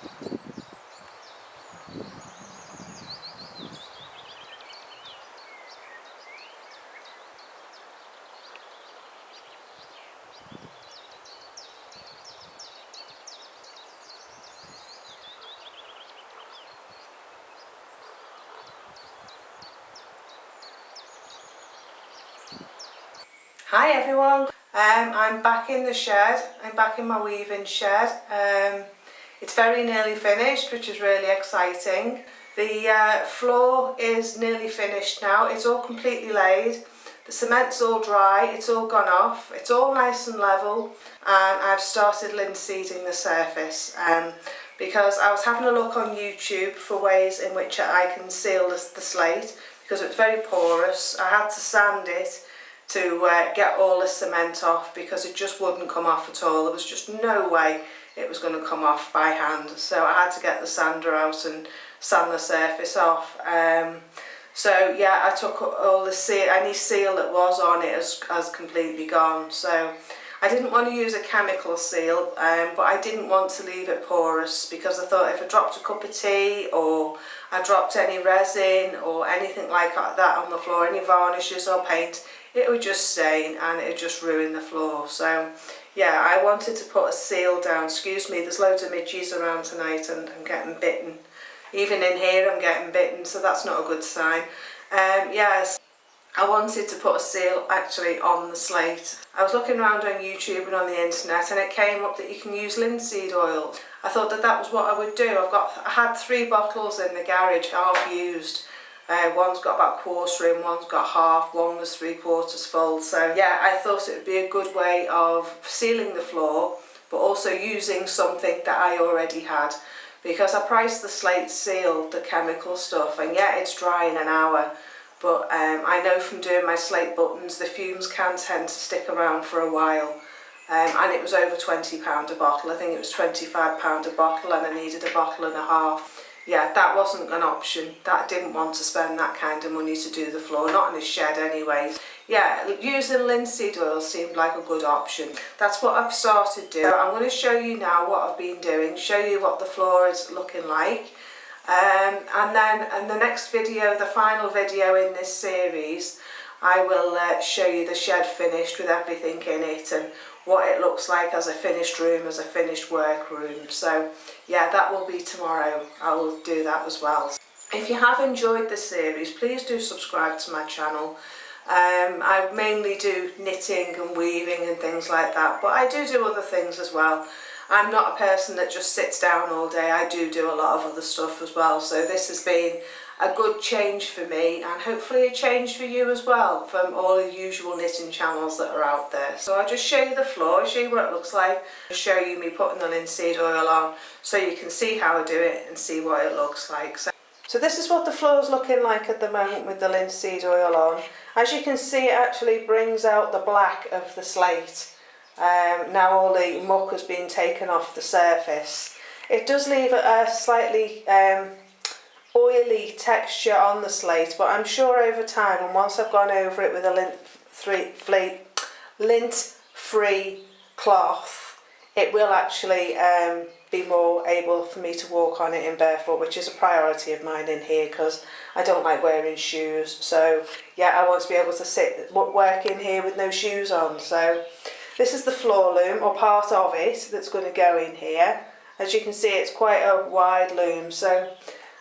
Hi everyone, I'm back in the shed. I'm back in my weaving shed. It's very nearly finished, which is really exciting. The floor is nearly finished now. It's all completely laid. The cement's all dry, it's all gone off, it's all nice and level, and I've started linseeding the surface because I was having a look on YouTube for ways in which I can seal the slate because it's very porous. I had to sand it to get all the cement off because it just wouldn't come off at all. There was just no way it was going to come off by hand, so I had to get the sander out and sand the surface off. So yeah, I took all the seal, any seal that was on it has completely gone. So I didn't want to use a chemical seal, but I didn't want to leave it porous because I thought if I dropped a cup of tea or I dropped any resin or anything like that on the floor, any varnishes or paint, it would just stain and it would just ruin the floor. So yeah, I wanted to put a seal down. Excuse me, there's loads of midges around tonight and I'm getting bitten. Even in here I'm getting bitten, so that's not a good sign. Yes, I wanted to put a seal actually on the slate. I was looking around on YouTube and on the internet and it came up that you can use linseed oil. I thought that was what I would do. I had 3 bottles in the garage, half used. One's got about a quarter in, one's got half, one was 3/4 full. So yeah, I thought it would be a good way of sealing the floor, but also using something that I already had. Because I priced the Slate seal, the chemical stuff, and yeah, it's dry in an hour. But I know from doing my slate buttons, the fumes can tend to stick around for a while. And it was over £20 a bottle. I think it was £25 a bottle and I needed a bottle and a half. Yeah, that wasn't an option. I didn't want to spend that kind of money to do the floor, not in a shed anyways. Yeah, using linseed oil seemed like a good option. That's what I've started doing. I'm going to show you now what I've been doing, show you what the floor is looking like. And then in the next video, the final video in this series, I will show you the shed finished with everything in it and what it looks like as a finished room, as a finished work room. So yeah, that will be tomorrow. I will do that as well. If you have enjoyed this series, please do subscribe to my channel. I mainly do knitting and weaving and things like that, but I do other things as well. I'm not a person that just sits down all day. I do a lot of other stuff as well. So this has been a good change for me and hopefully a change for you as well from all the usual knitting channels that are out there. So I'll just show you the floor, show you what it looks like, show you me putting the linseed oil on so you can see how I do it and see what it looks like. So this is what the floor is looking like at the moment with the linseed oil on. As you can see, it actually brings out the black of the slate. Now all the muck has been taken off the surface. It does leave a slightly oily texture on the slate, but I'm sure over time, and once I've gone over it with a lint-free cloth, it will actually be more able for me to walk on it in barefoot, which is a priority of mine in here because I don't like wearing shoes. So yeah, I want to be able to work in here with no shoes on. So this is the floor loom, or part of it, that's going to go in here. As you can see, it's quite a wide loom, so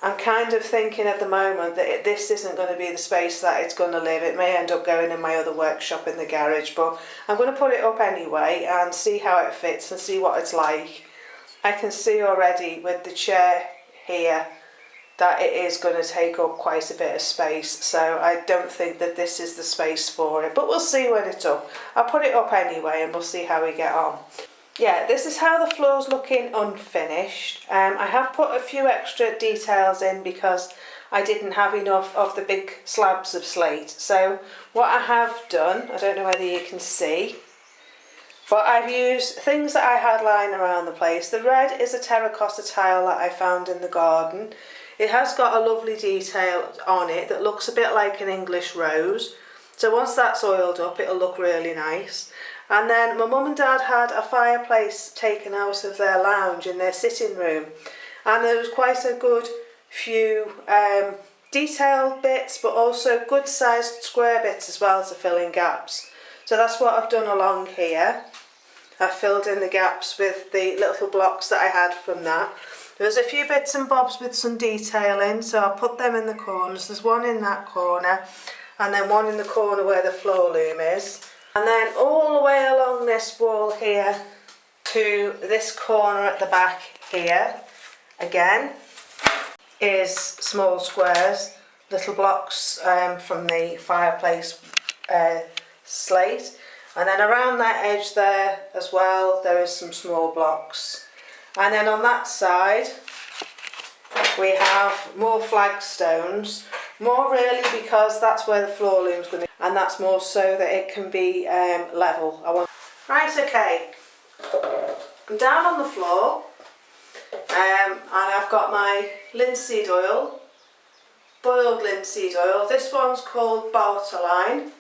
I'm kind of thinking at the moment that this isn't going to be the space that it's going to live. It may end up going in my other workshop in the garage, but I'm going to put it up anyway and see how it fits and see what it's like. I can see already with the chair here that it is going to take up quite a bit of space, so I don't think that this is the space for it, but we'll see when it's up. I'll put it up anyway and we'll see how we get on. Yeah, this is how the floor's looking unfinished. I have put a few extra details in because I didn't have enough of the big slabs of slate. So what I have done, I don't know whether you can see, but I've used things that I had lying around the place. The red is a terracotta tile that I found in the garden. It has got a lovely detail on it that looks a bit like an English rose. So once that's oiled up, it'll look really nice. And then my mum and dad had a fireplace taken out of their lounge in their sitting room. and there was quite a good few detailed bits, but also good sized square bits as well to fill in gaps. So that's what I've done along here. I filled in the gaps with the little blocks that I had from that. There's a few bits and bobs with some detailing, so I'll put them in the corners. There's one in that corner, and then one in the corner where the floor loom is. And then all the way along this wall here to this corner at the back here, again, is small squares, little blocks from the fireplace slate. And then around that edge there as well, there is some small blocks. And then on that side, we have more flagstones, more really because that's where the floor loom's going to be, and that's more so that it can be level. Right, okay, I'm down on the floor, and I've got my linseed oil, boiled linseed oil. This one's called Bartoline.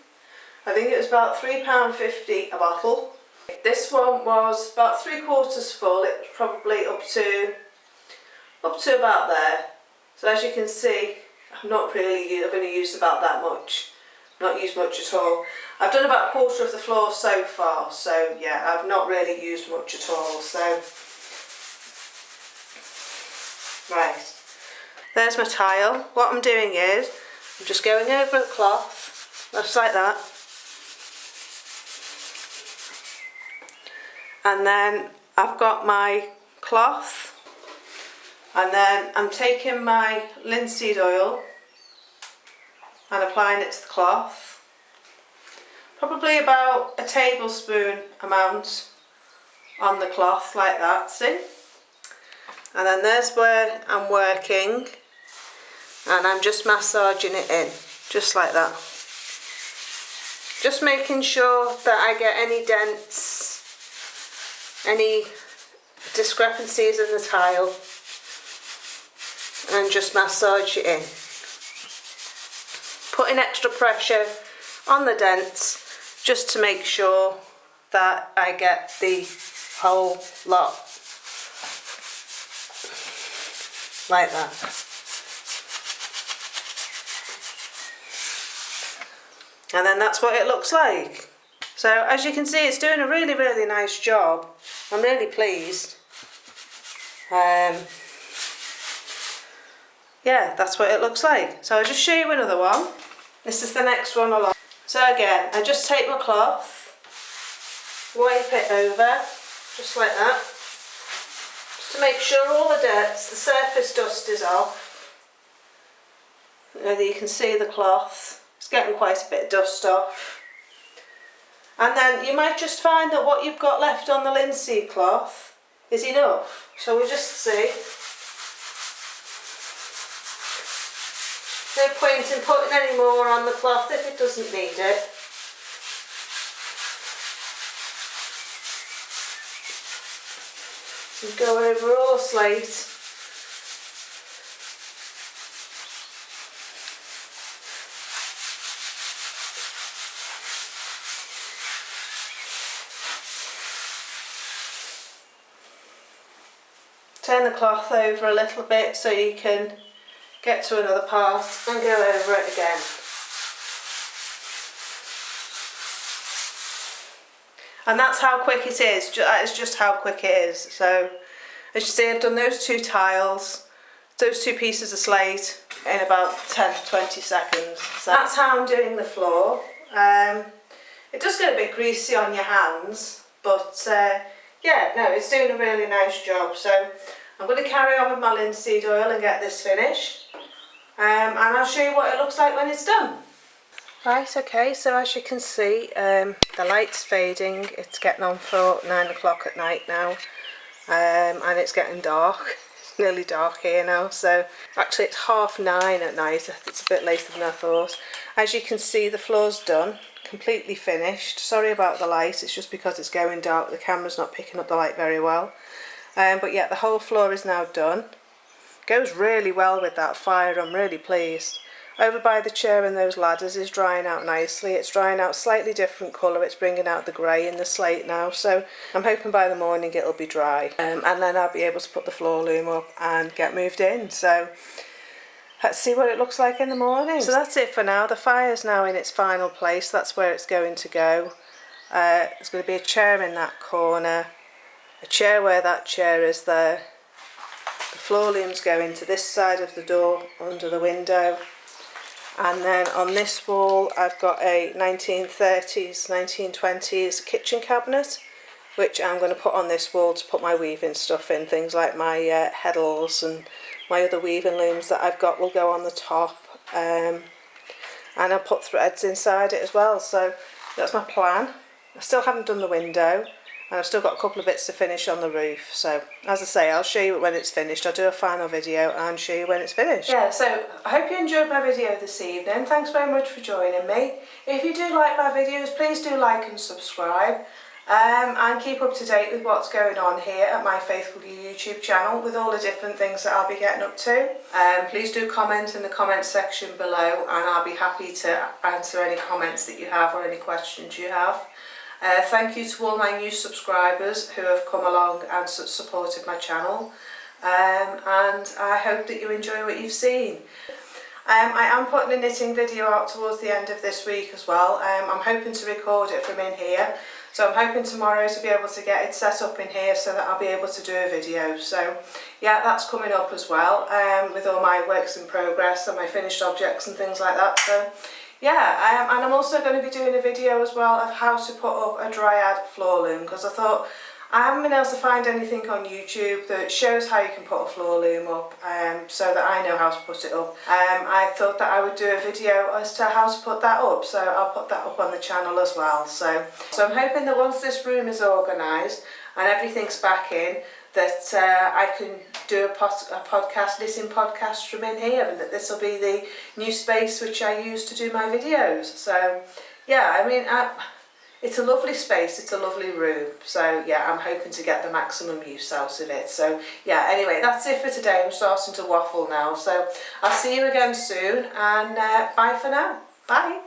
I think it was about £3.50 a bottle. This one was about 3/4 full. It was probably up to about there. So as you can see, I've only used about that much. Not used much at all. I've done about 1/4 of the floor so far, so yeah, I've not really used much at all. So right, there's my tile. What I'm doing is I'm just going over the cloth, just like that. And then I've got my cloth, and then I'm taking my linseed oil and applying it to the cloth. Probably about a tablespoon amount on the cloth, like that, see? And then there's where I'm working, and I'm just massaging it in, just like that. Just making sure that I get any dents, any discrepancies in the tile, and just massage it in. Putting extra pressure on the dents just to make sure that I get the whole lot like that. And then that's what it looks like. So as you can see, it's doing a really, really nice job. I'm really pleased. Yeah, that's what it looks like. So I'll just show you another one. This is the next one along. So again, I just take my cloth, wipe it over, just like that, just to make sure all the dirt, the surface dust is off. Whether you can see the cloth, it's getting quite a bit of dust off. And then you might just find that what you've got left on the linseed cloth is enough. So we'll just see. No point in putting any more on the cloth if it doesn't need it. And go over all the slate. Turn the cloth over a little bit so you can get to another part and go over it again. And that's how quick it is. That is just how quick it is. So as you see, I've done those two tiles, those two pieces of slate in about 10 to 20 seconds. So that's how I'm doing the floor. It does get a bit greasy on your hands, but yeah, no, it's doing a really nice job. So I'm going to carry on with my linseed oil and get this finished. And I'll show you what it looks like when it's done. Right, okay, so as you can see, the light's fading. It's getting on for 9 o'clock at night now, and it's getting dark. It's nearly dark here now, so actually it's 9:30 at night. It's a bit later than I thought. As you can see, the floor's done, completely finished. Sorry about the light, it's just because it's going dark. The camera's not picking up the light very well. But yeah, the whole floor is now done. Goes really well with that fire, I'm really pleased. over by the chair and those ladders is drying out nicely. It's drying out slightly different colour. It's bringing out the grey in the slate now. So I'm hoping by the morning it'll be dry. And then I'll be able to put the floor loom up and get moved in. So let's see what it looks like in the morning. So that's it for now. The fire's now in its final place. That's where it's going to go. There's going to be a chair in that corner, a chair where that chair is there. The floor loom's going to this side of the door under the window. And then on this wall I've got a 1930s, 1920s kitchen cabinet, which I'm going to put on this wall to put my weaving stuff in. Things like my heddles and my other weaving looms that I've got will go on the top, and I'll put threads inside it as well. So that's my plan. I still haven't done the window, and I've still got a couple of bits to finish on the roof. So as I say, I'll show you when it's finished. I'll do a final video and show you when it's finished. Yeah, so I hope you enjoyed my video this evening. Thanks very much for joining me. If you do like my videos, please do like and subscribe. And keep up to date with what's going on here at my Faithful YouTube channel with all the different things that I'll be getting up to. Please do comment in the comment section below, and I'll be happy to answer any comments that you have or any questions you have. Thank you to all my new subscribers who have come along and supported my channel, and I hope that you enjoy what you've seen. I am putting a knitting video out towards the end of this week as well. I'm hoping to record it from in here. So I'm hoping tomorrow to be able to get it set up in here so that I'll be able to do a video. So yeah, that's coming up as well, with all my works in progress and my finished objects and things like that. So yeah, and I'm also going to be doing a video as well of how to put up a dryad floor loom, because I thought I haven't been able to find anything on YouTube that shows how you can put a floor loom up, so that I know how to put it up. I thought that I would do a video as to how to put that up, so I'll put that up on the channel as well. So I'm hoping that once this room is organised and everything's back in, that I can do a podcast, knitting podcast from in here, and that this will be the new space which I use to do my videos. So yeah, I mean, it's a lovely space, it's a lovely room, so yeah, I'm hoping to get the maximum use out of it. So yeah, anyway, that's it for today. I'm starting to waffle now, so I'll see you again soon, and bye for now. Bye.